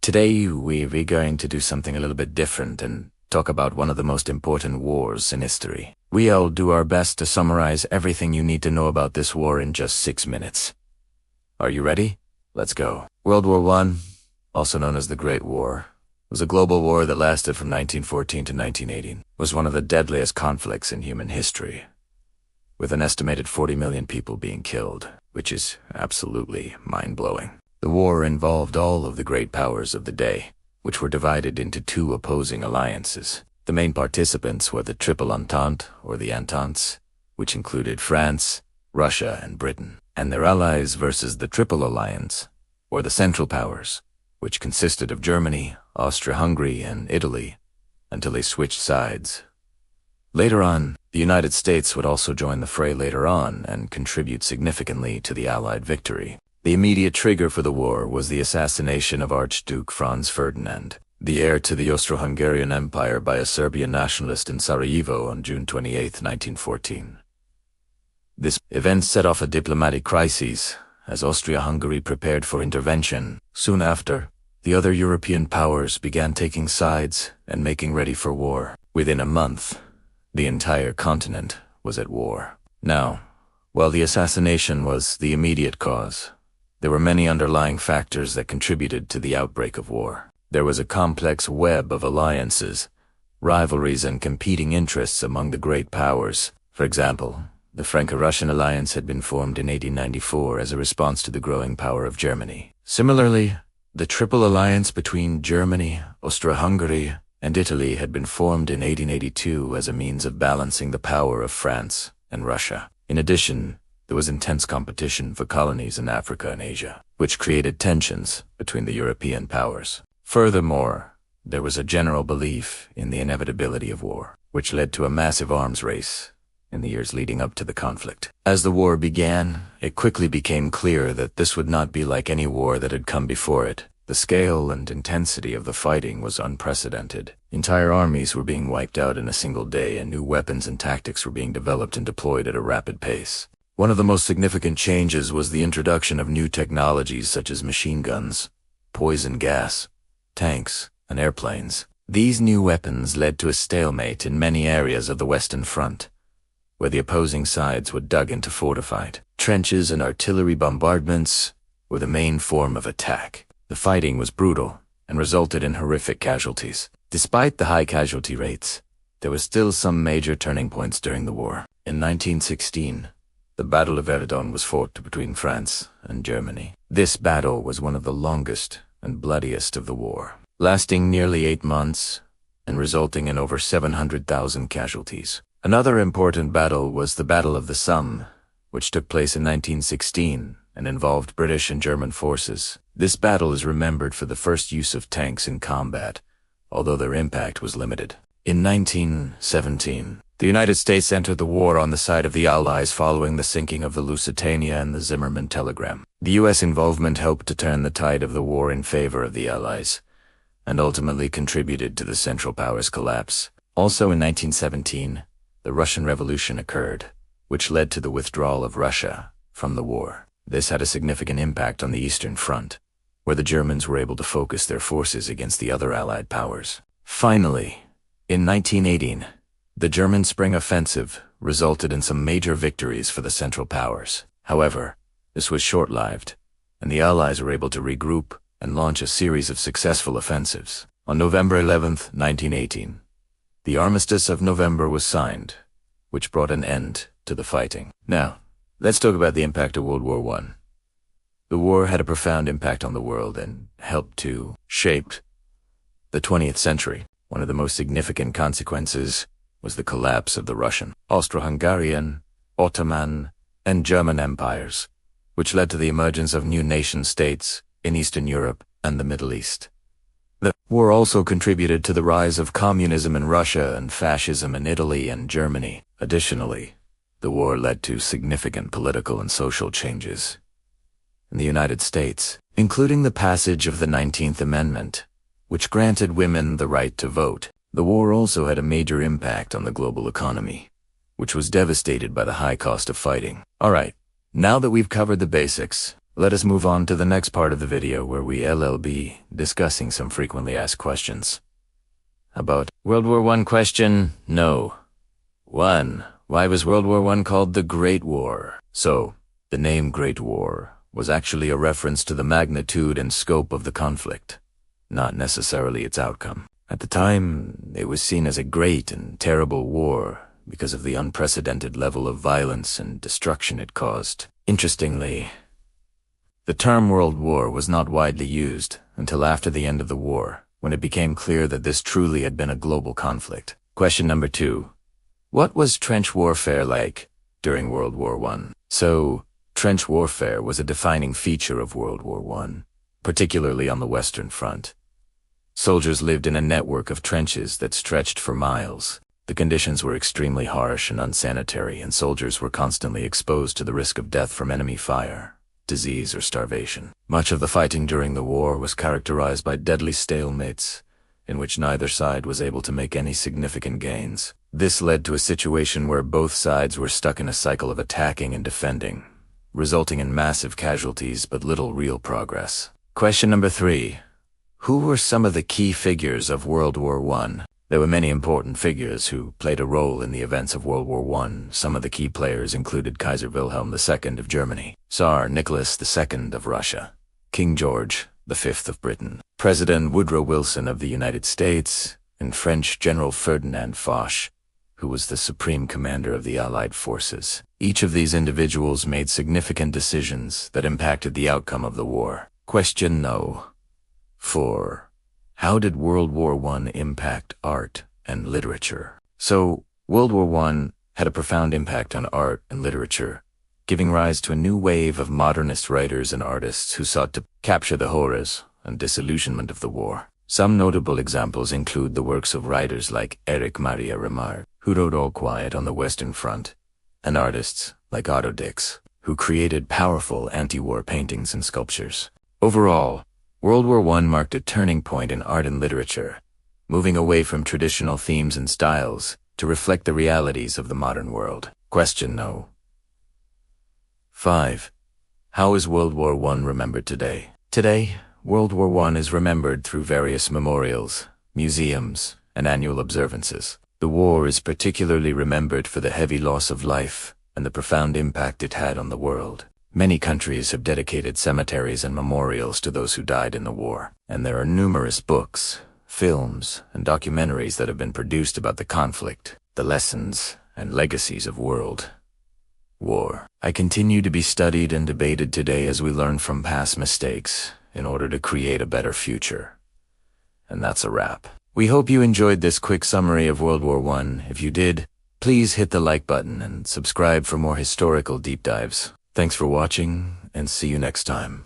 Today, we're going to do something a little bit different and talk about one of the most important wars in history. We'll do our best to summarize everything you need to know about this war in just 6 minutes. Are you ready? Let's go. World War I, also known as the Great War, was a global war that lasted from 1914 to 1918. It was one of the deadliest conflicts in human history, with an estimated 40 million people being killed, which is absolutely mind-blowing. The war involved all of the great powers of the day, which were divided into two opposing alliances. The main participants were the Triple Entente, or the Ententes, which included France, Russia, and Britain, and their allies versus the Triple Alliance, or the Central Powers, which consisted of Germany, Austria-Hungary, and Italy, until they switched sides. Later on, the United States would also join the fray later on and contribute significantly to the Allied victory. The immediate trigger for the war was the assassination of Archduke Franz Ferdinand, the heir to the Austro-Hungarian Empire, by a Serbian nationalist in Sarajevo on June 28, 1914. This event set off a diplomatic crisis as Austria-Hungary prepared for intervention. Soon after, the other European powers began taking sides and making ready for war. Within a month, the entire continent was at war. Now, while the assassination was the immediate cause, there were many underlying factors that contributed to the outbreak of war. There was a complex web of alliances, rivalries, and competing interests among the great powers. For example, the Franco-Russian alliance had been formed in 1894 as a response to the growing power of Germany. Similarly, the Triple Alliance between Germany, Austria-Hungary, and Italy had been formed in 1882 as a means of balancing the power of France and Russia. In addition, there was intense competition for colonies in Africa and Asia, which created tensions between the European powers. Furthermore, there was a general belief in the inevitability of war, which led to a massive arms race in the years leading up to the conflict. As the war began, it quickly became clear that this would not be like any war that had come before it. The scale and intensity of the fighting was unprecedented. Entire armies were being wiped out in a single day, and new weapons and tactics were being developed and deployed at a rapid pace. One of the most significant changes was the introduction of new technologies such as machine guns, poison gas, tanks, and airplanes. These new weapons led to a stalemate in many areas of the Western Front, where the opposing sides were dug into fortified trenches, and artillery bombardments were the main form of attack. The fighting was brutal and resulted in horrific casualties. Despite the high casualty rates, there were still some major turning points during the war. In 1916, the Battle of Verdun was fought between France and Germany. This battle was one of the longest and bloodiest of the war, lasting nearly 8 months and resulting in over 700,000 casualties. Another important battle was the Battle of the Somme, which took place in 1916 and involved British and German forces. This battle is remembered for the first use of tanks in combat, although their impact was limited. In 1917, the United States entered the war on the side of the Allies following the sinking of the Lusitania and the Zimmermann telegram. The U.S. involvement helped to turn the tide of the war in favor of the Allies, and ultimately contributed to the Central Powers' collapse. Also in 1917, the Russian Revolution occurred, which led to the withdrawal of Russia from the war. This had a significant impact on the Eastern Front, where the Germans were able to focus their forces against the other Allied powers. Finally, in 1918, the German Spring Offensive resulted in some major victories for the Central Powers. However, this was short-lived, and the Allies were able to regroup and launch a series of successful offensives. On November 11, 1918, the Armistice of November was signed, which brought an end to the fighting. Now, let's talk about the impact of World War I. The war had a profound impact on the world and helped to shape the 20th century. One of the most significant consequences was the collapse of the Russian, Austro-Hungarian, Ottoman, and German empires, which led to the emergence of new nation-states in Eastern Europe and the Middle East. The war also contributed to the rise of communism in Russia and fascism in Italy and Germany. Additionally, the war led to significant political and social changes in the United States, including the passage of the 19th Amendment, which granted women the right to vote. The war also had a major impact on the global economy, which was devastated by the high cost of fighting. Alright, now that we've covered the basics, Let us move on to the next part of the video where we'll be discussing some frequently asked questions. About World War I question, no. 1. Why was World War I called the Great War? So, the name Great War was actually a reference to the magnitude and scope of the conflict, not necessarily its outcome. At the time, it was seen as a great and terrible war because of the unprecedented level of violence and destruction it caused. Interestingly, the term World War was not widely used until after the end of the war, when it became clear that this truly had been a global conflict. Question number 2. What was trench warfare like during World War I? So, trench warfare was a defining feature of World War I, particularly on the Western Front. Soldiers lived in a network of trenches that stretched for miles. The conditions were extremely harsh and unsanitary, and soldiers were constantly exposed to the risk of death from enemy fire, disease, or starvation. Much of the fighting during the war was characterized by deadly stalemates, in which neither side was able to make any significant gains. This led to a situation where both sides were stuck in a cycle of attacking and defending, resulting in massive casualties but little real progress. Question number 3. Who were some of the key figures of World War I? There were many important figures who played a role in the events of World War I. Some of the key players included Kaiser Wilhelm II of Germany, Tsar Nicholas II of Russia, King George V of Britain, President Woodrow Wilson of the United States, and French General Ferdinand Foch, who was the supreme commander of the Allied forces. Each of these individuals made significant decisions that impacted the outcome of the war. Question no. 4. How did World War I impact art and literature? So, World War I had a profound impact on art and literature, giving rise to a new wave of modernist writers and artists who sought to capture the horrors and disillusionment of the war. Some notable examples include the works of writers like Erich Maria Remarque, who wrote All Quiet on the Western Front, and artists like Otto Dix, who created powerful anti-war paintings and sculptures. Overall, World War I marked a turning point in art and literature, moving away from traditional themes and styles to reflect the realities of the modern world. Question no. 5. How is World War I remembered today? Today, World War I is remembered through various memorials, museums, and annual observances. The war is particularly remembered for the heavy loss of life and the profound impact it had on the world. Many countries have dedicated cemeteries and memorials to those who died in the war, and there are numerous books, films, and documentaries that have been produced about the conflict, the lessons, and legacies of World War. I continue to be studied and debated today as we learn from past mistakes in order to create a better future. And that's a wrap. We hope you enjoyed this quick summary of World War I. If you did, please hit the like button and subscribe for more historical deep dives. Thanks for watching, and see you next time.